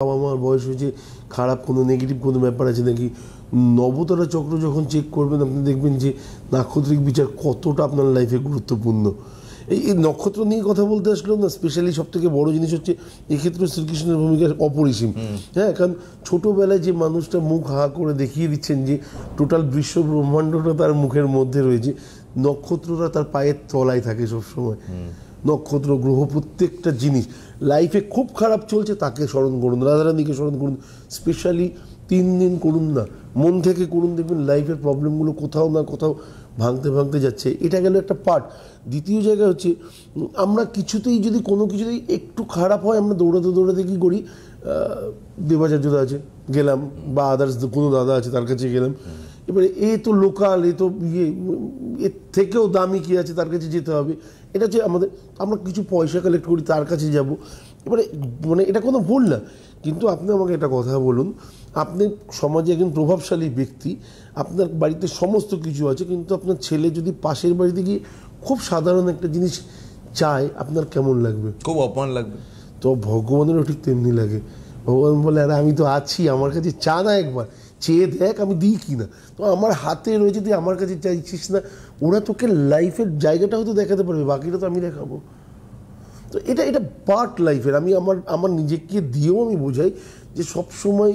বাবা মার বয়স হয়েছে, খারাপ কোনো নেগেটিভ কোনো ব্যাপার আছে নাকি? নবতারা চক্র যখন চেক করবেন আপনি দেখবেন যে নাক্ষত্রিক বিচার কতটা আপনার লাইফে গুরুত্বপূর্ণ। এই নক্ষত্র নিয়ে কথা বলতে আসলেও না, স্পেশালি সব থেকে বড় জিনিস হচ্ছে এক্ষেত্রে শ্রীকৃষ্ণের ভূমিকা অপরিসীম। হ্যাঁ, কারণ ছোটোবেলায় যে মানুষটা মুখ হা করে দেখিয়ে দিচ্ছেন যে টোটাল বিশ্ব ব্রহ্মাণ্ডটা তার মুখের মধ্যে রয়েছে, নক্ষত্ররা তার পায়ের তলায় থাকে সবসময়। নক্ষত্র গ্রহ প্রত্যেকটা জিনিস লাইফে খুব খারাপ চলছে তাকে স্মরণ করুন, রাধারানীকে স্মরণ করুন, স্পেশালি 3 দিন করুন না, মন থেকে করুন, দেখবেন লাইফের প্রবলেমগুলো কোথাও না কোথাও ভাঙতে ভাঙতে যাচ্ছে। এটা গেল একটা পার্ট। দ্বিতীয় জায়গা হচ্ছে আমরা কিছুতেই যদি কোনো কিছুতেই একটু খারাপ হয় আমরা দৌড়াতে দৌড়াতে কী করি, দেবাচার্যদা আছে গেলাম, বা আদার্স কোনো দাদা আছে তার কাছে গেলাম, এবারে এ তো লোকাল, এ তো এর থেকেও দামি কী আছে তার কাছে যেতে হবে। এটা হচ্ছে আমাদের, আমরা কিছু পয়সা কালেক্ট করি তার কাছে যাব। এবারে মানে এটা কোনো ভুল না, কিন্তু আপনি আমাকে একটা কথা বলুন, আপনি সমাজে একজন প্রভাবশালী ব্যক্তি, আপনার বাড়িতে সমস্ত কিছু আছে, কিন্তু আপনার ছেলে যদি পাশের বাড়িতে গিয়ে খুব সাধারণ একটা জিনিস চায়, আপনার কেমন লাগবে? খুব অপমান লাগবে। তো ভগবানেরও ঠিক তেমনি লাগে। ভগবান বলে, আরে আমি তো আছি, আমার কাছে চা না, একবার চেয়ে দেখ আমি দিই কি না। তো আমার হাতে রয়েছে, তুই আমার কাছে চাইছিস না। ওরা তোকে লাইফের জায়গাটা হয়তো দেখাতে পারবে, বাকিটা তো আমি দেখাবো। তো এটা পার্ট লাইফের। আমি আমার নিজেকে দিয়েও আমি বোঝাই যে সব সময়